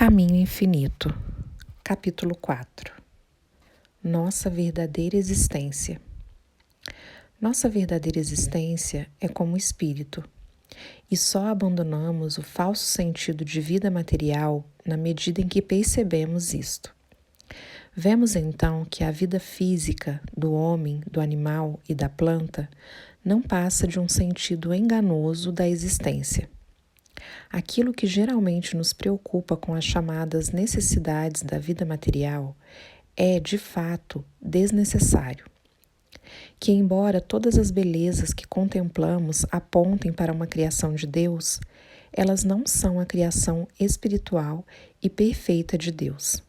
Caminho Infinito, capítulo 4. Nossa verdadeira existência. Nossa verdadeira existência é como o espírito, e só abandonamos o falso sentido de vida material na medida em que percebemos isto. Vemos então que a vida física do homem, do animal e da planta não passa de um sentido enganoso da existência. Aquilo que geralmente nos preocupa com as chamadas necessidades da vida material é, de fato, desnecessário. Que, embora todas as belezas que contemplamos apontem para uma criação de Deus, elas não são a criação espiritual e perfeita de Deus.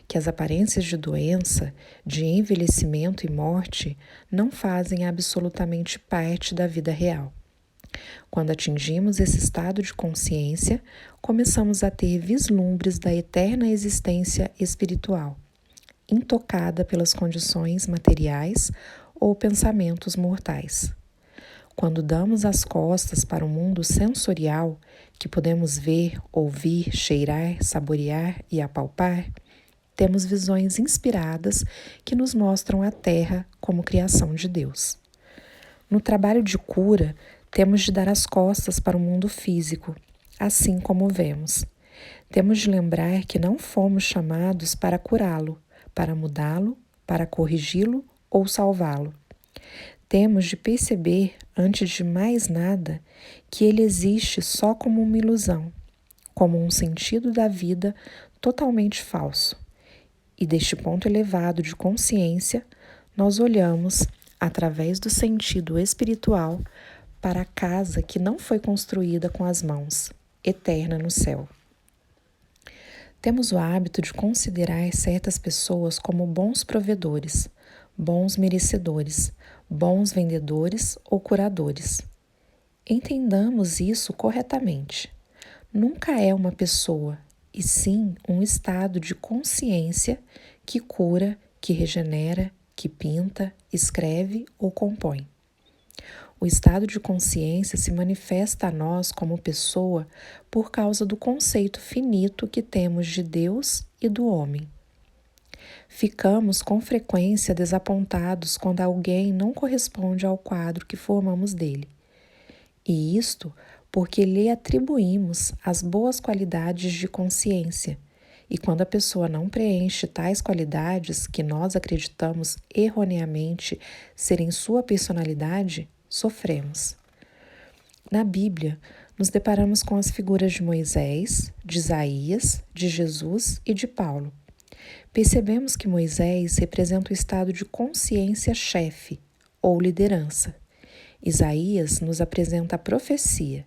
Que as aparências de doença, de envelhecimento e morte não fazem absolutamente parte da vida real. Quando atingimos esse estado de consciência, começamos a ter vislumbres da eterna existência espiritual, intocada pelas condições materiais ou pensamentos mortais. Quando damos as costas para o mundo sensorial, que podemos ver, ouvir, cheirar, saborear e apalpar, temos visões inspiradas que nos mostram a Terra como criação de Deus. No trabalho de cura, temos de dar as costas para o mundo físico, assim como vemos. Temos de lembrar que não fomos chamados para curá-lo, para mudá-lo, para corrigi-lo ou salvá-lo. Temos de perceber, antes de mais nada, que ele existe só como uma ilusão, como um sentido da vida totalmente falso. E deste ponto elevado de consciência, nós olhamos, através do sentido espiritual, para a casa que não foi construída com as mãos, eterna no céu. Temos o hábito de considerar certas pessoas como bons provedores, bons merecedores, bons vendedores ou curadores. Entendamos isso corretamente. Nunca é uma pessoa, e sim um estado de consciência que cura, que regenera, que pinta, escreve ou compõe. O estado de consciência se manifesta a nós como pessoa por causa do conceito finito que temos de Deus e do homem. Ficamos com frequência desapontados quando alguém não corresponde ao quadro que formamos dele. E isto porque lhe atribuímos as boas qualidades de consciência, e quando a pessoa não preenche tais qualidades que nós acreditamos erroneamente serem sua personalidade, sofremos. Na Bíblia, nos deparamos com as figuras de Moisés, de Isaías, de Jesus e de Paulo. Percebemos que Moisés representa o estado de consciência chefe, ou liderança. Isaías nos apresenta a profecia.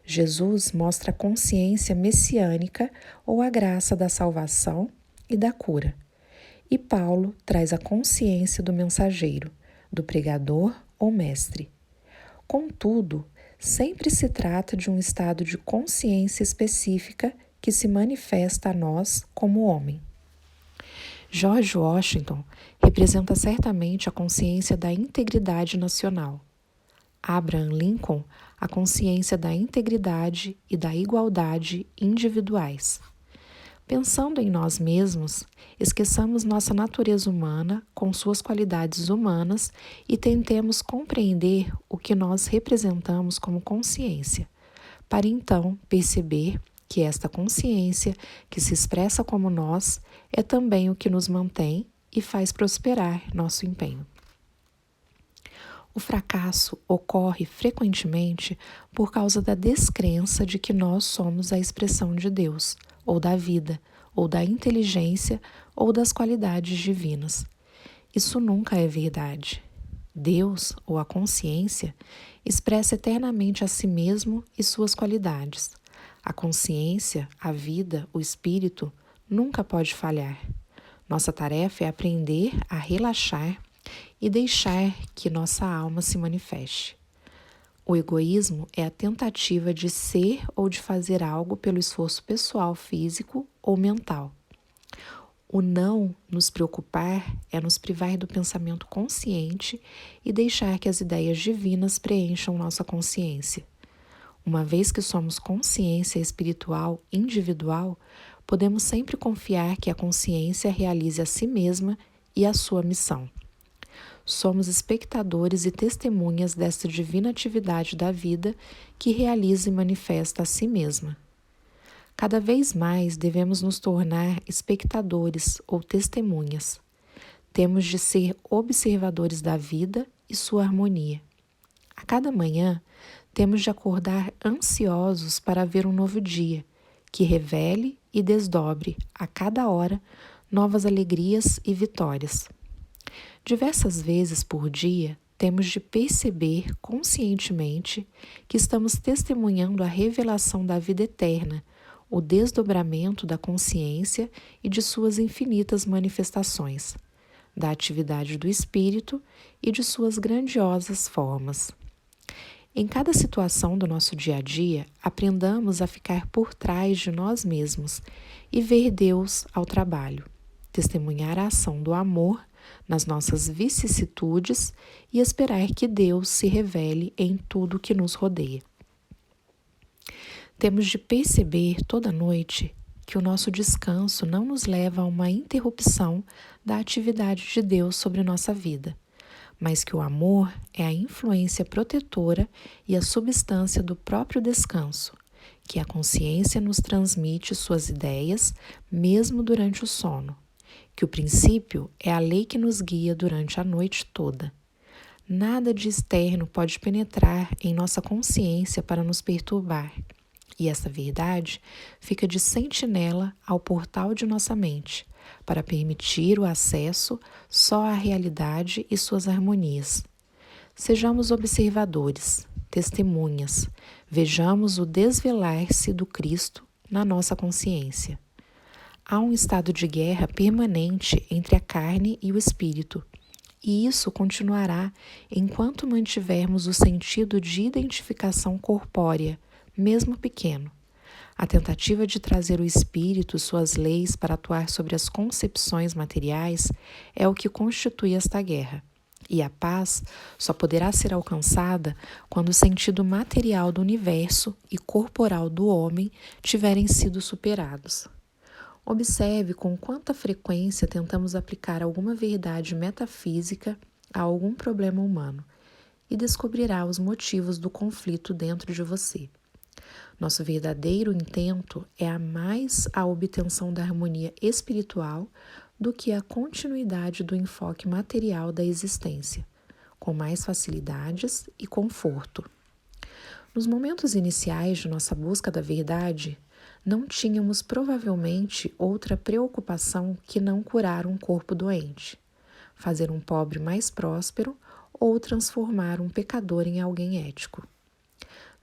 Jesus mostra a consciência messiânica ou a graça da salvação e da cura. E Paulo traz a consciência do mensageiro, do pregador ou mestre. Contudo, sempre se trata de um estado de consciência específica que se manifesta a nós como homem. George Washington representa certamente a consciência da integridade nacional. Abraham Lincoln, a consciência da integridade e da igualdade individuais. Pensando em nós mesmos, esqueçamos nossa natureza humana com suas qualidades humanas e tentemos compreender o que nós representamos como consciência, para então perceber que esta consciência, que se expressa como nós, é também o que nos mantém e faz prosperar nosso empenho. O fracasso ocorre frequentemente por causa da descrença de que nós somos a expressão de Deus, ou da vida, ou da inteligência, ou das qualidades divinas. Isso nunca é verdade. Deus, ou a consciência, expressa eternamente a si mesmo e suas qualidades. A consciência, a vida, o espírito, nunca pode falhar. Nossa tarefa é aprender a relaxar e deixar que nossa alma se manifeste. O egoísmo é a tentativa de ser ou de fazer algo pelo esforço pessoal, físico ou mental. O não nos preocupar é nos privar do pensamento consciente e deixar que as ideias divinas preencham nossa consciência. Uma vez que somos consciência espiritual individual, podemos sempre confiar que a consciência realize a si mesma e a sua missão. Somos espectadores e testemunhas desta divina atividade da vida que realiza e manifesta a si mesma. Cada vez mais devemos nos tornar espectadores ou testemunhas. Temos de ser observadores da vida e sua harmonia. A cada manhã, temos de acordar ansiosos para ver um novo dia, que revele e desdobre, a cada hora, novas alegrias e vitórias. Diversas vezes por dia, temos de perceber conscientemente que estamos testemunhando a revelação da vida eterna, o desdobramento da consciência e de suas infinitas manifestações, da atividade do espírito e de suas grandiosas formas. Em cada situação do nosso dia a dia, aprendamos a ficar por trás de nós mesmos e ver Deus ao trabalho, testemunhar a ação do amor nas nossas vicissitudes e esperar que Deus se revele em tudo que nos rodeia. Temos de perceber toda noite que o nosso descanso não nos leva a uma interrupção da atividade de Deus sobre nossa vida, mas que o amor é a influência protetora e a substância do próprio descanso, que a consciência nos transmite suas ideias mesmo durante o sono, que o princípio é a lei que nos guia durante a noite toda. Nada de externo pode penetrar em nossa consciência para nos perturbar, e essa verdade fica de sentinela ao portal de nossa mente, para permitir o acesso só à realidade e suas harmonias. Sejamos observadores, testemunhas, vejamos o desvelar-se do Cristo na nossa consciência. Há um estado de guerra permanente entre a carne e o espírito, e isso continuará enquanto mantivermos o sentido de identificação corpórea, mesmo pequeno. A tentativa de trazer o espírito, suas leis para atuar sobre as concepções materiais é o que constitui esta guerra. E a paz só poderá ser alcançada quando o sentido material do universo e corporal do homem tiverem sido superados. Observe com quanta frequência tentamos aplicar alguma verdade metafísica a algum problema humano e descobrirá os motivos do conflito dentro de você. Nosso verdadeiro intento é mais a obtenção da harmonia espiritual do que a continuidade do enfoque material da existência, com mais facilidades e conforto. Nos momentos iniciais de nossa busca da verdade, não tínhamos provavelmente outra preocupação que não curar um corpo doente, fazer um pobre mais próspero ou transformar um pecador em alguém ético.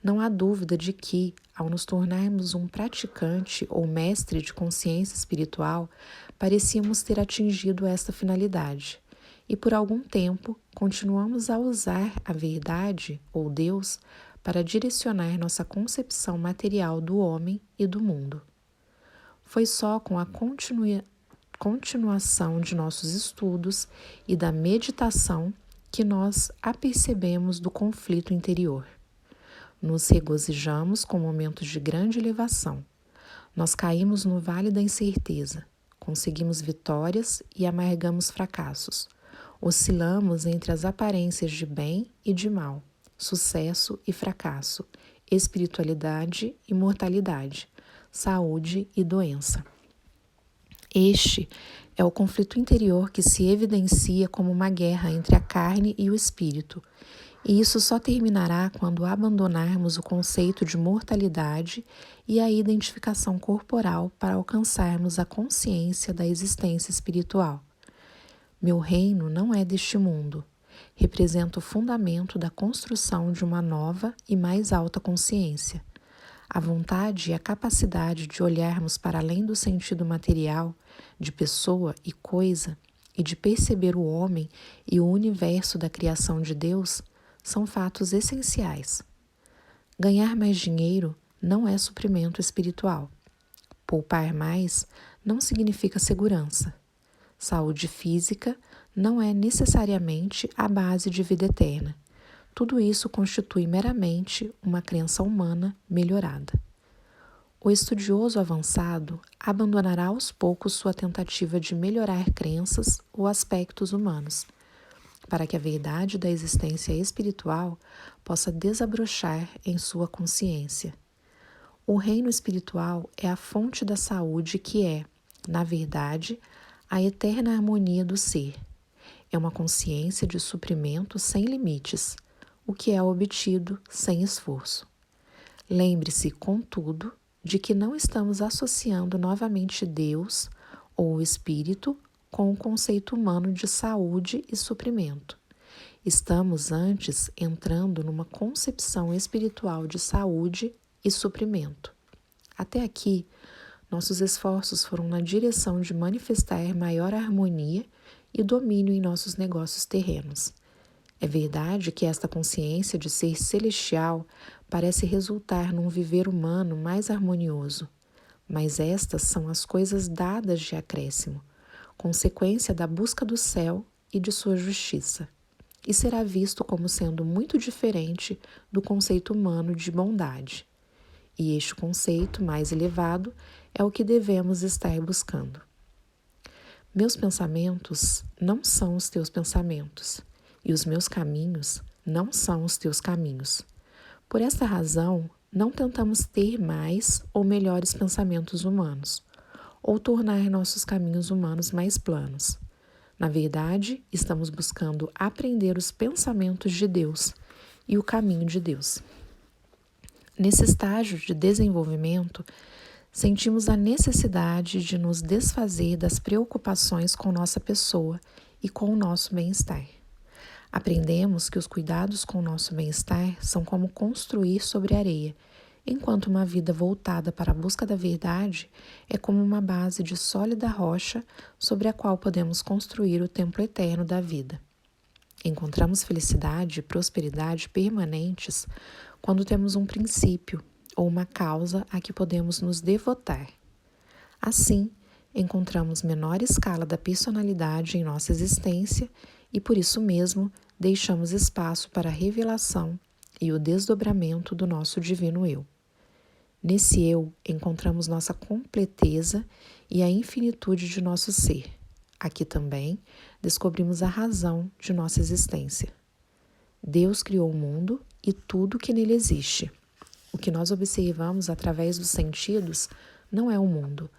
Não há dúvida de que, ao nos tornarmos um praticante ou mestre de consciência espiritual, parecíamos ter atingido esta finalidade, e por algum tempo continuamos a usar a verdade ou Deus para direcionar nossa concepção material do homem e do mundo. Foi só com a continuação de nossos estudos e da meditação que nós apercebemos do conflito interior. Nos regozijamos com momentos de grande elevação. Nós caímos no vale da incerteza, conseguimos vitórias e amargamos fracassos. Oscilamos entre as aparências de bem e de mal, sucesso e fracasso, espiritualidade e mortalidade, saúde e doença. Este é o conflito interior que se evidencia como uma guerra entre a carne e o espírito, e isso só terminará quando abandonarmos o conceito de mortalidade e a identificação corporal para alcançarmos a consciência da existência espiritual. Meu reino não é deste mundo. Representa o fundamento da construção de uma nova e mais alta consciência. A vontade e a capacidade de olharmos para além do sentido material, de pessoa e coisa, e de perceber o homem e o universo da criação de Deus, são fatos essenciais. Ganhar mais dinheiro não é suprimento espiritual. Poupar mais não significa segurança. Saúde física não é necessariamente a base de vida eterna. tudo isso constitui meramente uma crença humana melhorada. O estudioso avançado abandonará aos poucos sua tentativa de melhorar crenças ou aspectos humanos, para que a verdade da existência espiritual possa desabrochar em sua consciência. O reino espiritual é a fonte da saúde que é, na verdade, a eterna harmonia do ser. É uma consciência de suprimento sem limites, o que é obtido sem esforço. Lembre-se, contudo, de que não estamos associando novamente Deus ou o Espírito com o conceito humano de saúde e suprimento. Estamos antes entrando numa concepção espiritual de saúde e suprimento. Até aqui, nossos esforços foram na direção de manifestar maior harmonia e domínio em nossos negócios terrenos. É verdade que esta consciência de ser celestial parece resultar num viver humano mais harmonioso, mas estas são as coisas dadas de acréscimo, consequência da busca do céu e de sua justiça, e será visto como sendo muito diferente do conceito humano de bondade. E este conceito mais elevado é o que devemos estar buscando. Meus pensamentos não são os teus pensamentos, e os meus caminhos não são os teus caminhos. Por esta razão, não tentamos ter mais ou melhores pensamentos humanos, ou tornar nossos caminhos humanos mais planos. Na verdade, estamos buscando aprender os pensamentos de Deus e o caminho de Deus. Nesse estágio de desenvolvimento, sentimos a necessidade de nos desfazer das preocupações com nossa pessoa e com o nosso bem-estar. Aprendemos que os cuidados com o nosso bem-estar são como construir sobre areia, enquanto uma vida voltada para a busca da verdade é como uma base de sólida rocha sobre a qual podemos construir o templo eterno da vida. Encontramos felicidade e prosperidade permanentes quando temos um princípio ou uma causa a que podemos nos devotar. Assim, encontramos menor escala da personalidade em nossa existência e, por isso mesmo, deixamos espaço para a revelação e o desdobramento do nosso divino eu. Nesse eu, encontramos nossa completeza e a infinitude de nosso ser. Aqui também descobrimos a razão de nossa existência. Deus criou o mundo e tudo que nele existe. O que nós observamos através dos sentidos não é o mundo,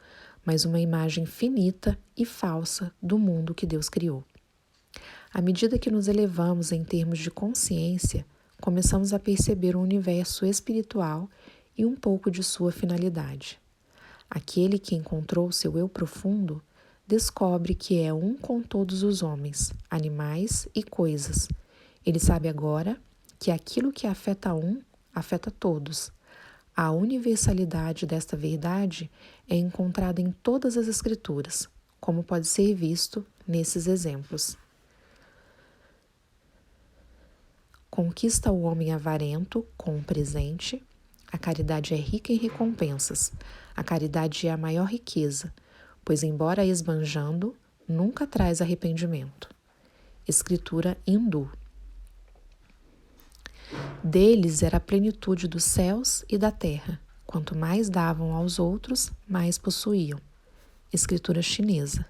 mas uma imagem finita e falsa do mundo que Deus criou. À medida que nos elevamos em termos de consciência, começamos a perceber o universo espiritual e um pouco de sua finalidade. Aquele que encontrou seu eu profundo descobre que é um com todos os homens, animais e coisas. Ele sabe agora que aquilo que afeta um, afeta todos. A universalidade desta verdade é encontrada em todas as Escrituras, como pode ser visto nesses exemplos. Conquista o homem avarento com o presente. A caridade é rica em recompensas. A caridade é a maior riqueza, pois, embora esbanjando, nunca traz arrependimento. Escritura hindu. Deles era a plenitude dos céus e da terra. Quanto mais davam aos outros, mais possuíam. Escritura chinesa.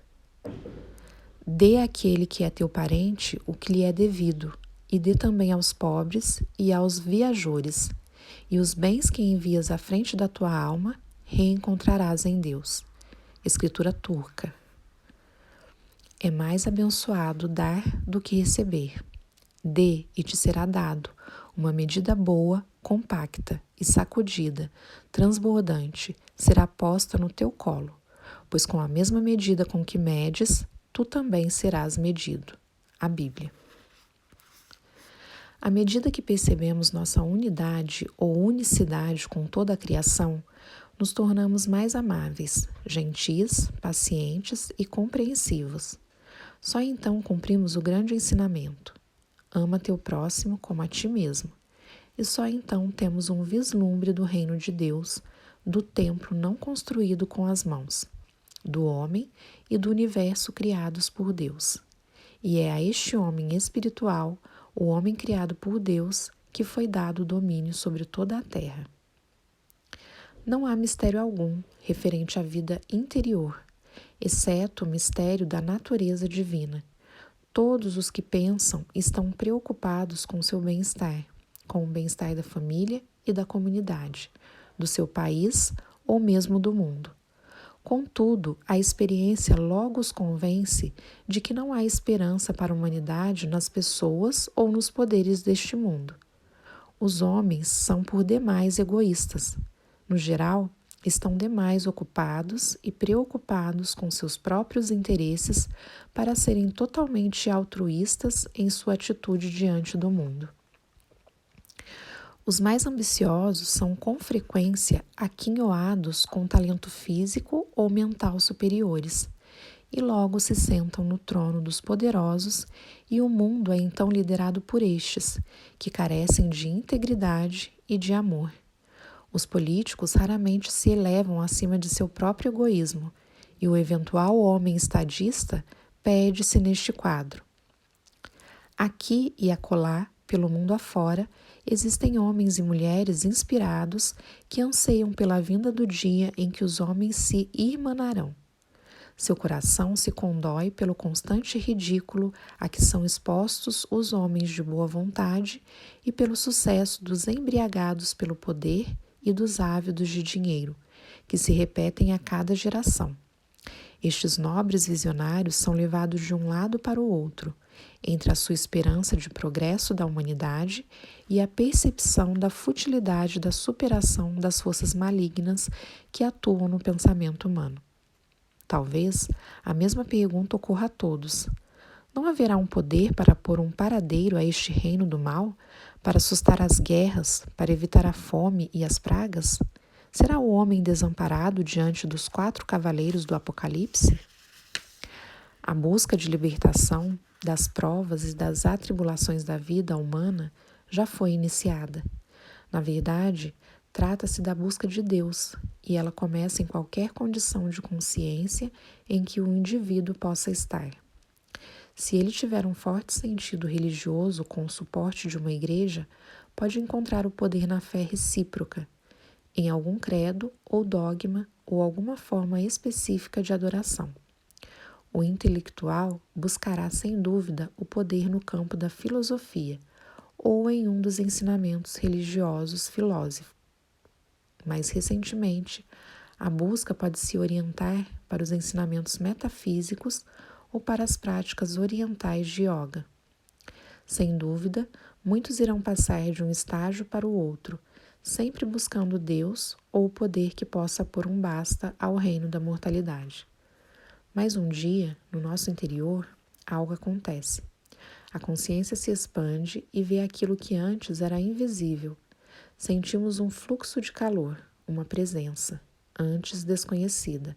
Dê àquele que é teu parente o que lhe é devido, e dê também aos pobres e aos viajores, e os bens que envias à frente da tua alma reencontrarás em Deus. Escritura turca. É mais abençoado dar do que receber. Dê e te será dado, uma medida boa, compacta e sacudida, transbordante, será posta no teu colo, pois com a mesma medida com que medes, tu também serás medido. A Bíblia. À medida que percebemos nossa unidade ou unicidade com toda a criação, nos tornamos mais amáveis, gentis, pacientes e compreensivos. Só então cumprimos o grande ensinamento: ama teu próximo como a ti mesmo. E só então temos um vislumbre do reino de Deus, do templo não construído com as mãos, do homem e do universo criados por Deus. E é a este homem espiritual o homem criado por Deus, que foi dado o domínio sobre toda a terra. Não há mistério algum referente à vida interior, exceto o mistério da natureza divina. Todos os que pensam estão preocupados com seu bem-estar, com o bem-estar da família e da comunidade, do seu país ou mesmo do mundo. Contudo, a experiência logo os convence de que não há esperança para a humanidade nas pessoas ou nos poderes deste mundo. Os homens são por demais egoístas. No geral, estão demais ocupados e preocupados com seus próprios interesses para serem totalmente altruístas em sua atitude diante do mundo. Os mais ambiciosos são com frequência aquinhoados com talento físico ou mental superiores, e logo se sentam no trono dos poderosos, e o mundo é então liderado por estes, que carecem de integridade e de amor. Os políticos raramente se elevam acima de seu próprio egoísmo, e o eventual homem estadista perde-se neste quadro. Aqui e acolá, pelo mundo afora, existem homens e mulheres inspirados que anseiam pela vinda do dia em que os homens se irmanarão. Seu coração se condói pelo constante ridículo a que são expostos os homens de boa vontade e pelo sucesso dos embriagados pelo poder e dos ávidos de dinheiro, que se repetem a cada geração. Estes nobres visionários são levados de um lado para o outro, entre a sua esperança de progresso da humanidade e a percepção da futilidade da superação das forças malignas que atuam no pensamento humano. Talvez a mesma pergunta ocorra a todos. Não haverá um poder para pôr um paradeiro a este reino do mal, para sustar as guerras, para evitar a fome e as pragas? Será o homem desamparado diante dos 4 cavaleiros do Apocalipse? A busca de libertação das provas e das atribulações da vida humana já foi iniciada. Na verdade, trata-se da busca de Deus, e ela começa em qualquer condição de consciência em que o indivíduo possa estar. Se ele tiver um forte sentido religioso com o suporte de uma igreja, pode encontrar o poder na fé recíproca, em algum credo ou dogma ou alguma forma específica de adoração. O intelectual buscará sem dúvida o poder no campo da filosofia ou em um dos ensinamentos religiosos filósofos. Mais recentemente, a busca pode se orientar para os ensinamentos metafísicos ou para as práticas orientais de yoga. Sem dúvida, muitos irão passar de um estágio para o outro, sempre buscando Deus ou o poder que possa pôr um basta ao reino da mortalidade. Mas um dia, no nosso interior, algo acontece. A consciência se expande e vê aquilo que antes era invisível. Sentimos um fluxo de calor, uma presença, antes desconhecida.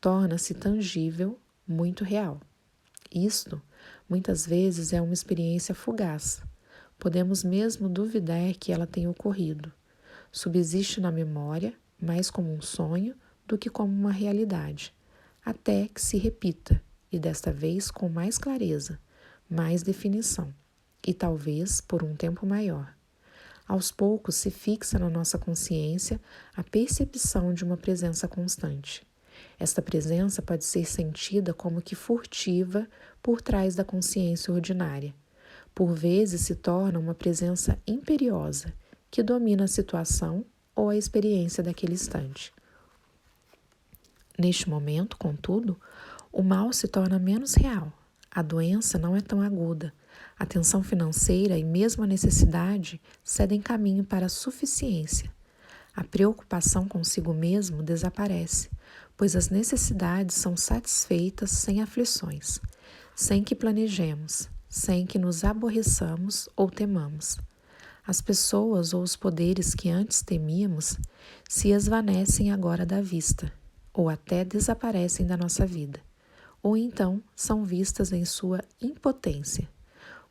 Torna-se tangível, muito real. Isto, muitas vezes, é uma experiência fugaz. Podemos mesmo duvidar que ela tenha ocorrido. Subsiste na memória, mais como um sonho do que como uma realidade, até que se repita, e desta vez com mais clareza, mais definição, e talvez por um tempo maior. Aos poucos se fixa na nossa consciência a percepção de uma presença constante. Esta presença pode ser sentida como que furtiva por trás da consciência ordinária. Por vezes se torna uma presença imperiosa, que domina a situação ou a experiência daquele instante. Neste momento, contudo, o mal se torna menos real. A doença não é tão aguda. A tensão financeira e mesmo a necessidade cedem caminho para a suficiência. A preocupação consigo mesmo desaparece, pois as necessidades são satisfeitas sem aflições, sem que planejemos, sem que nos aborreçamos ou temamos. As pessoas ou os poderes que antes temíamos se esvanecem agora da vista, ou até desaparecem da nossa vida, ou então são vistas em sua impotência.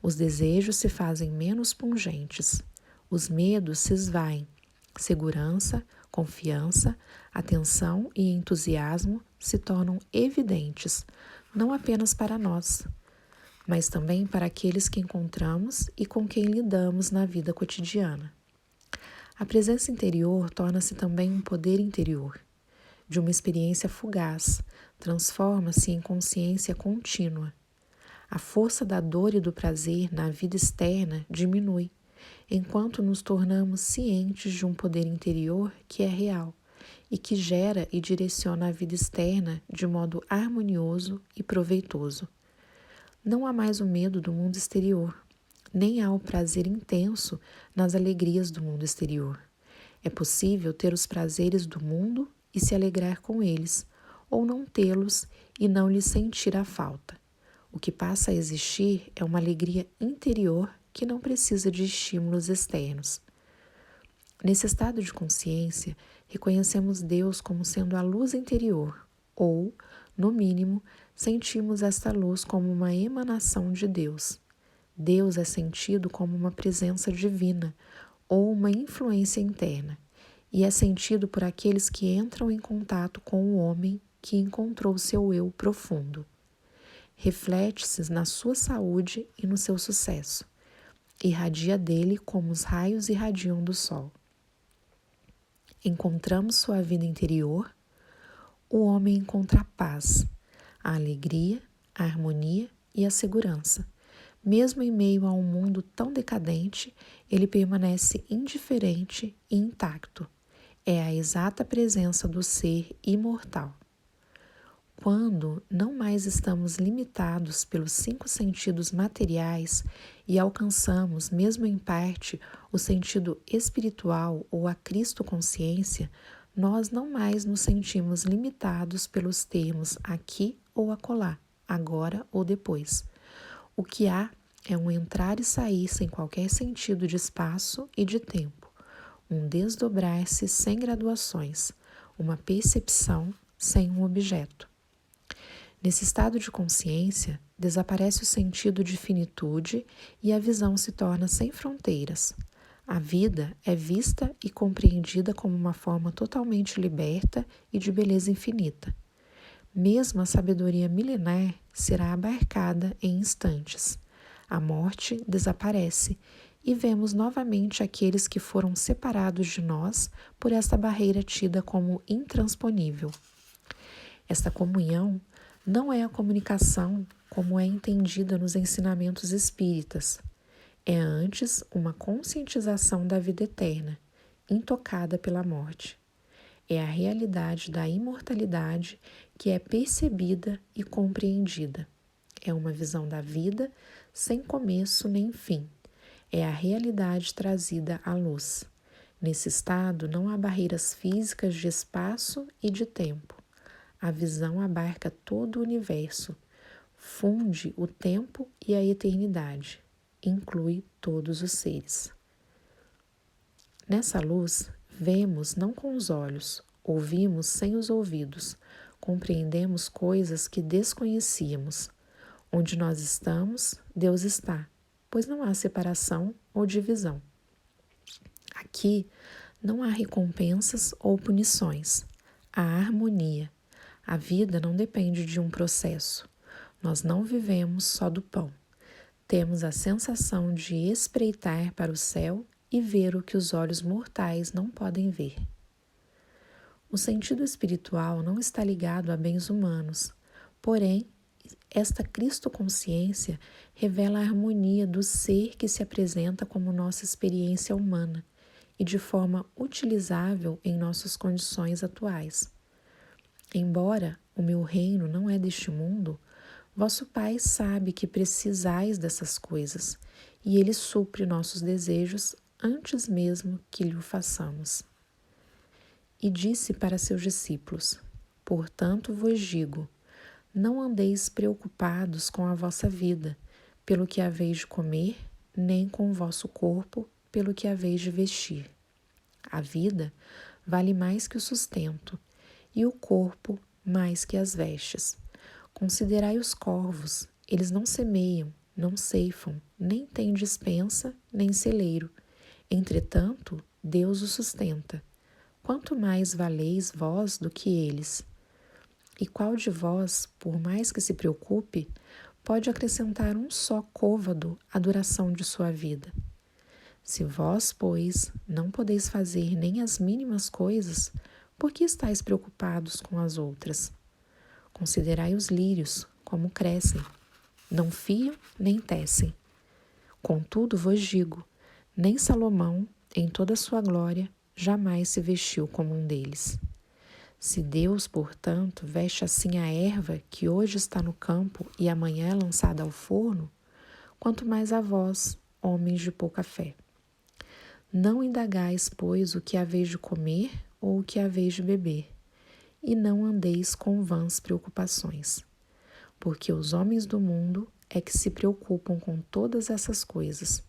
Os desejos se fazem menos pungentes, os medos se esvaem, segurança, confiança, atenção e entusiasmo se tornam evidentes, não apenas para nós, mas também para aqueles que encontramos e com quem lidamos na vida cotidiana. A presença interior torna-se também um poder interior, de uma experiência fugaz, transforma-se em consciência contínua. A força da dor e do prazer na vida externa diminui, enquanto nos tornamos cientes de um poder interior que é real e que gera e direciona a vida externa de modo harmonioso e proveitoso. Não há mais o medo do mundo exterior, nem há o prazer intenso nas alegrias do mundo exterior. É possível ter os prazeres do mundo e se alegrar com eles, ou não tê-los e não lhes sentir a falta. O que passa a existir é uma alegria interior que não precisa de estímulos externos. Nesse estado de consciência, reconhecemos Deus como sendo a luz interior, ou, no mínimo, sentimos esta luz como uma emanação de Deus. Deus é sentido como uma presença divina ou uma influência interna, e é sentido por aqueles que entram em contato com o homem que encontrou seu eu profundo. Reflete-se na sua saúde e no seu sucesso. Irradia dele como os raios irradiam do sol. Encontramos sua vida interior, o homem encontra a paz, a alegria, a harmonia e a segurança. Mesmo em meio a um mundo tão decadente, ele permanece indiferente e intacto. É a exata presença do ser imortal. Quando não mais estamos limitados pelos 5 sentidos materiais e alcançamos, mesmo em parte, o sentido espiritual ou a Cristo-consciência, nós não mais nos sentimos limitados pelos termos aqui ou acolá, agora ou depois. O que há é um entrar e sair sem qualquer sentido de espaço e de tempo, um desdobrar-se sem graduações, uma percepção sem um objeto. Nesse estado de consciência, desaparece o sentido de finitude e a visão se torna sem fronteiras. A vida é vista e compreendida como uma forma totalmente liberta e de beleza infinita. Mesmo a sabedoria milenar será abarcada em instantes. A morte desaparece e vemos novamente aqueles que foram separados de nós por esta barreira tida como intransponível. Esta comunhão não é a comunicação como é entendida nos ensinamentos espíritas. É antes uma conscientização da vida eterna, intocada pela morte. É a realidade da imortalidade que é percebida e compreendida. É uma visão da vida sem começo nem fim. É a realidade trazida à luz. Nesse estado não há barreiras físicas de espaço e de tempo. A visão abarca todo o universo, funde o tempo e a eternidade, inclui todos os seres. Nessa luz, vemos não com os olhos, ouvimos sem os ouvidos, compreendemos coisas que desconhecíamos. Onde nós estamos, Deus está, pois não há separação ou divisão. Aqui não há recompensas ou punições, há harmonia. A vida não depende de um processo. Nós não vivemos só do pão. Temos a sensação de espreitar para o céu e ver o que os olhos mortais não podem ver. O sentido espiritual não está ligado a bens humanos, porém, esta Cristo-consciência revela a harmonia do ser que se apresenta como nossa experiência humana e de forma utilizável em nossas condições atuais. Embora o meu reino não é deste mundo, vosso Pai sabe que precisais dessas coisas, e Ele supre nossos desejos antes mesmo que lhe o façamos. E disse para seus discípulos: Portanto vos digo, não andeis preocupados com a vossa vida, pelo que haveis de comer, nem com o vosso corpo, pelo que haveis de vestir. A vida vale mais que o sustento, e o corpo mais que as vestes. Considerai os corvos, eles não semeiam, não ceifam, nem têm despensa, nem celeiro. Entretanto, Deus os sustenta. Quanto mais valeis vós do que eles? E qual de vós, por mais que se preocupe, pode acrescentar um só côvado à duração de sua vida. Se vós, pois, não podeis fazer nem as mínimas coisas, por que estáis preocupados com as outras? Considerai os lírios, como crescem. Não fiam nem tecem. Contudo vos digo, nem Salomão, em toda a sua glória, jamais se vestiu como um deles. Se Deus, portanto, veste assim a erva que hoje está no campo e amanhã é lançada ao forno, quanto mais a vós, homens de pouca fé. Não indagais, pois, o que haveis de comer ou o que haveis de beber, e não andeis com vãs preocupações, porque os homens do mundo é que se preocupam com todas essas coisas,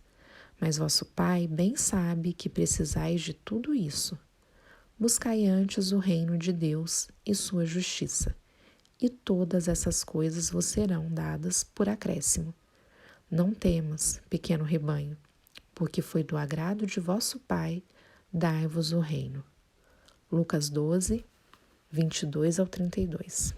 mas vosso Pai bem sabe que precisais de tudo isso. Buscai antes o reino de Deus e sua justiça, e todas essas coisas vos serão dadas por acréscimo. Não temas, pequeno rebanho, porque foi do agrado de vosso Pai dar-vos o reino. Lucas 12, 22 ao 32.